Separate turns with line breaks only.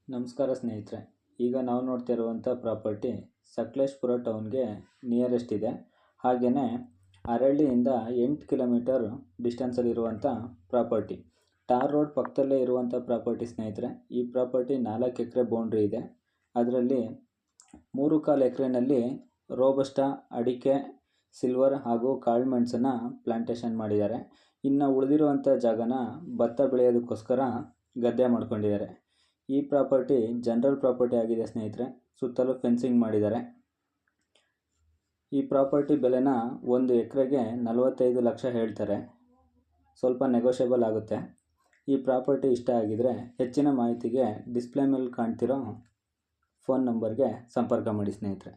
ನಮಸ್ಕಾರ ಸ್ನೇಹಿತರೆ. ಈಗ ನಾವು ನೋಡ್ತಾ ಇರುವಂಥ ಪ್ರಾಪರ್ಟಿ ಸಕಲೇಶಪುರ ಟೌನ್ಗೆ ನಿಯರೆಸ್ಟ್ ಇದೆ. ಹಾಗೆಯೇ ಅರಳ್ಳಿಯಿಂದ 8 ಕಿಲೋಮೀಟರ್ ಡಿಸ್ಟೆನ್ಸಲ್ಲಿರುವಂಥ ಪ್ರಾಪರ್ಟಿ. ಟಾರ್ ರೋಡ್ ಪಕ್ಕದಲ್ಲೇ ಇರುವಂಥ ಪ್ರಾಪರ್ಟಿ ಸ್ನೇಹಿತರೆ. ಈ ಪ್ರಾಪರ್ಟಿ 4 ಎಕರೆ ಬೌಂಡ್ರಿ ಇದೆ. ಅದರಲ್ಲಿ 3.25 ಎಕರೆನಲ್ಲಿ ರೋಬಸ್ಟಾ, ಅಡಿಕೆ, ಸಿಲ್ವರ್ ಹಾಗೂ ಕಾಳುಮೆಣಸನ್ನು ಪ್ಲಾಂಟೇಶನ್ ಮಾಡಿದ್ದಾರೆ. ಇನ್ನು ಉಳಿದಿರುವಂಥ ಜಾಗನ ಭತ್ತ ಬೆಳೆಯೋದಕ್ಕೋಸ್ಕರ ಗದ್ದೆ ಮಾಡ್ಕೊಂಡಿದ್ದಾರೆ. ಈ ಪ್ರಾಪರ್ಟಿ ಜನರಲ್ ಪ್ರಾಪರ್ಟಿ ಆಗಿದೆ ಸ್ನೇಹಿತರೆ. ಸುತ್ತಲೂ ಫೆನ್ಸಿಂಗ್ ಮಾಡಿದ್ದಾರೆ. ಈ ಪ್ರಾಪರ್ಟಿ ಬೆಲೆನ 1 ಎಕರೆಗೆ 45 ಲಕ್ಷ ಹೇಳ್ತಾರೆ. ಸ್ವಲ್ಪ ನೆಗೋಷಿಯಬಲ್ ಆಗುತ್ತೆ. ಈ ಪ್ರಾಪರ್ಟಿ ಇಷ್ಟ ಆಗಿದರೆ ಹೆಚ್ಚಿನ ಮಾಹಿತಿಗೆ ಡಿಸ್ಪ್ಲೇ ಮೇಲೆ ಕಾಣ್ತಿರೋ ಫೋನ್ ನಂಬರ್ಗೆ ಸಂಪರ್ಕ ಮಾಡಿ ಸ್ನೇಹಿತರೆ.